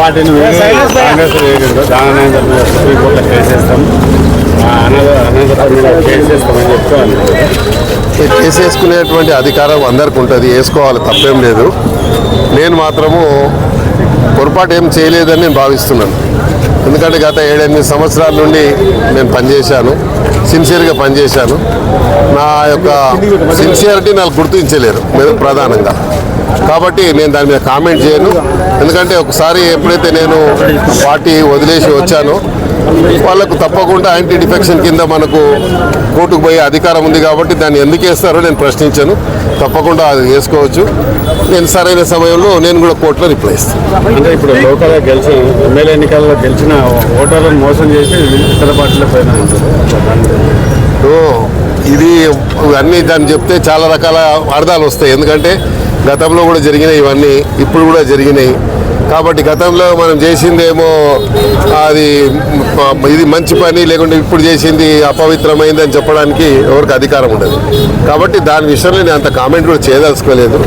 పార్టీని కాంగ్రెస్ సుప్రీంకోర్టులో కేసు వేస్తాం, కేసు వేస్తామని చెప్తాను. కేసు వేసుకునేటువంటి అధికారం అందరికి ఉంటుంది, వేసుకోవాలి, తప్పేం లేదు. నేను మాత్రము పొరపాటు ఏం చేయలేదని నేను భావిస్తున్నాను. ఎందుకంటే గత 7-8 సంవత్సరాల నుండి నేను పనిచేశాను, సిన్సియర్గా పనిచేశాను. నా యొక్క సిన్సియారిటీ నాకు గుర్తించలేరు మీరు ప్రధానంగా, కాబట్టి నేను దాని మీద కామెంట్ చేయను. ఎందుకంటే ఒకసారి ఎప్పుడైతే నేను పార్టీ వదిలేసి వచ్చానో వాళ్ళకు తప్పకుండా యాంటీ డిఫెక్షన్ కింద మనకు కోర్టుకు పోయే అధికారం ఉంది, కాబట్టి దాన్ని ఎందుకు వేస్తారో నేను ప్రశ్నించాను. తప్పకుండా అది వేసుకోవచ్చు. నేను సరైన సమయంలో నేను కూడా కోర్టులో రిప్లై ఇస్తాను. అంటే ఇప్పుడు లోకల్గా గెలిచిన ఎమ్మెల్యే ఎన్నికల్లో గెలిచిన ఓటర్లను మోసం చేసి ఇతర పార్టీల పైన ఇది అన్నీ దాన్ని చెప్తే చాలా రకాల అర్థాలు వస్తాయి. ఎందుకంటే గతంలో కూడా జరిగినాయి ఇవన్నీ, ఇప్పుడు కూడా జరిగినాయి. కాబట్టి గతంలో మనం చేసిందేమో అది ఇది మంచి పని, లేకుంటే ఇప్పుడు చేసింది అపవిత్రమైంది అని చెప్పడానికి ఎవరికి అధికారం ఉండదు. కాబట్టి దాని విషయంలో నేను అంత కామెంట్ కూడా చేయదలుచుకోలేదు.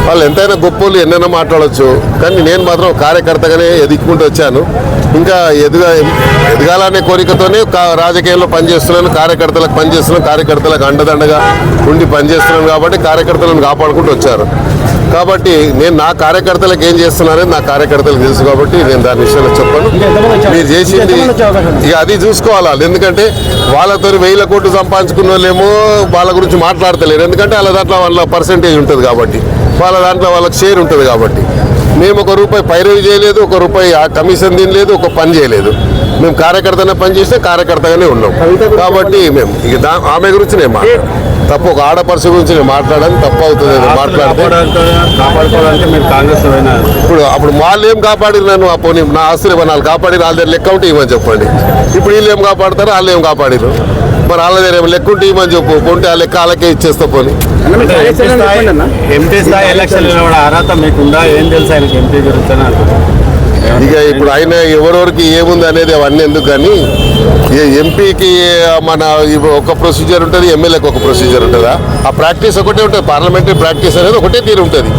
వాళ్ళు ఎంతైనా గొప్పలు ఎన్నైనా మాట్లాడవచ్చు, కానీ నేను మాత్రం కార్యకర్తగానే ఎదుక్కుంటూ వచ్చాను. ఇంకా ఎదగాలనే కోరికతోనే రాజకీయాల్లో పనిచేస్తున్నాను, కార్యకర్తలకు పనిచేస్తున్నాను, కార్యకర్తలకు అండదండగా ఉండి పనిచేస్తున్నాను. కాబట్టి కార్యకర్తలను కాపాడుకుంటూ వచ్చారు. కాబట్టి నేను నా కార్యకర్తలకు ఏం చేస్తున్నానని నా కార్యకర్తలకు తెలుసు, కాబట్టి నేను దాని విషయంలో చెప్పను. మీరు చేసింది ఇక అది చూసుకోవాలి. ఎందుకంటే వాళ్ళతో 1000 కోట్లు సంపాదించుకున్న వాళ్ళేమో వాళ్ళ గురించి మాట్లాడతలేరు. ఎందుకంటే వాళ్ళ దాంట్లో వాళ్ళ పర్సెంటేజ్ ఉంటుంది, కాబట్టి వాళ్ళ దాంట్లో వాళ్ళకి షేర్ ఉంటుంది. కాబట్టి మేము ₹1 పైరవి చేయలేదు, ₹1 కమిషన్ తినలేదు, ఒక పని చేయలేదు. మేము కార్యకర్తనే పనిచేస్తే కార్యకర్తగానే ఉన్నాం. కాబట్టి మేము ఇక ఆమె గురించి నేను మాట్లాడాను. తప్పు ఒక ఆడపరుషు గురించి నేను మాట్లాడాను, తప్పు అవుతుంది కాపాడుకోవాలంటే మీరు కాంగ్రెస్ అప్పుడు వాళ్ళు ఏం కాపాడిరు నన్ను, పోనీ నా ఆస్తులు వాళ్ళు కాపాడి వాళ్ళ దగ్గర లెక్క ఉంటే ఇవ్వని చెప్పండి. ఇప్పుడు వీళ్ళు ఏం కాపాడతారు, వాళ్ళు ఏం కాపాడిరు, మరి వాళ్ళ దగ్గర ఏమో లెక్క ఉంటే ఇవ్వని చెప్పు, కొంటే ఆ లెక్క వాళ్ళకే ఇచ్చేస్తా. పోనీ ఎంపీ స్థాయి ఎలక్షన్లో అర్హత మీకుందా, ఏం తెలుసు ఆయనకి ఎంపీ గురించి? ఇక ఇప్పుడు ఆయన ఎవరెవరికి ఏముంది అనేది అవన్నీ ఎందుకు, కానీ ఎంపీకి మన ఒక ప్రొసీజర్ ఉంటుంది, ఎమ్మెల్యేకి ఒక ప్రొసీజర్ ఉంటుందా? ఆ ప్రాక్టీస్ ఒకటే ఉంటుంది. పార్లమెంటరీ ప్రాక్టీస్ అనేది ఒకటే తీరు ఉంటుంది.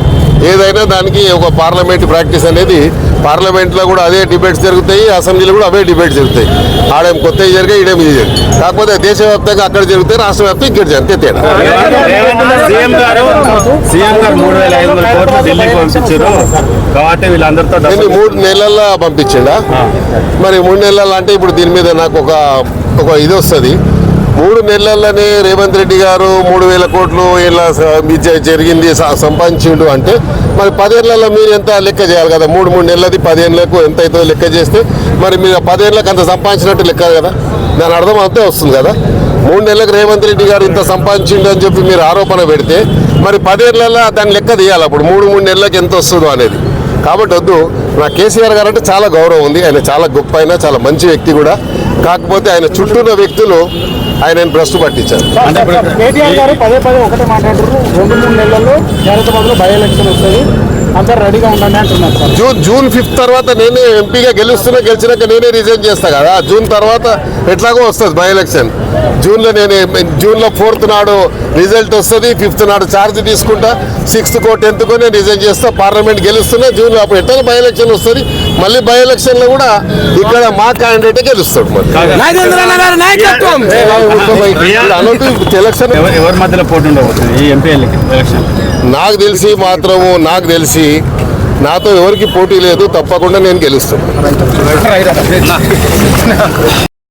ఏదైనా దానికి ఒక పార్లమెంటరీ ప్రాక్టీస్ అనేది పార్లమెంట్లో కూడా అదే డిబేట్స్ జరుగుతాయి, అసెంబ్లీలో కూడా అవే డిబేట్స్ జరుగుతాయి. ఆడేం కొత్తవి జరిగాయి, ఈడేం ఇది జరిగింది. కాకపోతే దేశవ్యాప్తంగా అక్కడ జరుగుతాయి, రాష్ట్ర వ్యాప్తంగా ఇక్కడ జరిగితే తేడా. సీఎం గారు 3500 కోట్లు ఢిల్లీకి పంపించారు కాబట్టి వీళ్ళందరితో 3 నెలల్లో పంపించిండా? మరి 3 నెలల్లో అంటే ఇప్పుడు దీని మీద నాకు ఒక ఇది వస్తుంది. 3 నెలల్లోనే రేవంత్ రెడ్డి గారు 3000 కోట్లు ఇలా జరిగింది సంపాదించిండు అంటే మరి 10 ఏళ్లలో మీరు ఎంత లెక్క చేయాలి కదా? 3 నెలలది 10 ఏళ్ళకు ఎంత అవుతుందో లెక్క చేస్తే మరి మీరు 10 ఏళ్ళకి అంత సంపాదించినట్టు లెక్క కదా? దాని అర్థం అంతే వస్తుంది కదా. 3 నెలలకు రేవంత్ రెడ్డి గారు ఇంత సంపాదించిండు అని చెప్పి మీరు ఆరోపణ పెడితే మరి 10 ఏళ్లలో దాని లెక్క తీయాలి. అప్పుడు 3 నెలలకు ఎంత వస్తుందో అనేది. కాబట్టి వద్దు. నా కేసీఆర్ గారు అంటే చాలా గౌరవం ఉంది, ఆయన చాలా గొప్ప, అయినా చాలా మంచి వ్యక్తి కూడా. కాకపోతే ఆయన చుట్టూ ఉన్న వ్యక్తులు ఆయన భ్రష్టు పట్టించారు. కేటీఆర్ గారు పదే ఒకటే మాట్లాడుతున్నారు, 2-3 నెలల్లో జాగ్రత్త బై ఎలక్షన్ వస్తుంది, అందరు రెడీగా ఉండండి అంటున్నారు సార్. జూన్ 5 తర్వాత నేనే ఎంపీగా గెలిచినాక నేనే రిజైన్ చేస్తా కదా. జూన్ తర్వాత ఎట్లాగో వస్తుంది బై ఎలక్షన్. జూన్లో 4th నాడు రిజల్ట్ వస్తుంది, 5th నాడు ఛార్జ్ తీసుకుంటా, 6th కో 10th కో నేను రిజైన్ చేస్తా. పార్లమెంట్ గెలుస్తున్నా జూన్లో, అప్పుడు ఎట్లా బై ఎలక్షన్ వస్తుంది. మళ్ళీ బై ఎలక్షన్లో కూడా ఇక్కడ మా క్యాండిడేటే గెలుస్తాడు. ఎలక్షన్ ఎవరి మధ్యలో పోటీ ఉండబోతుంది ఈ ఎంపీ ఎలక్షన్? నాకు తెలిసి నాతో ఎవరికి పోటీ లేదు. తప్పకుండా నేను గెలుస్తాను.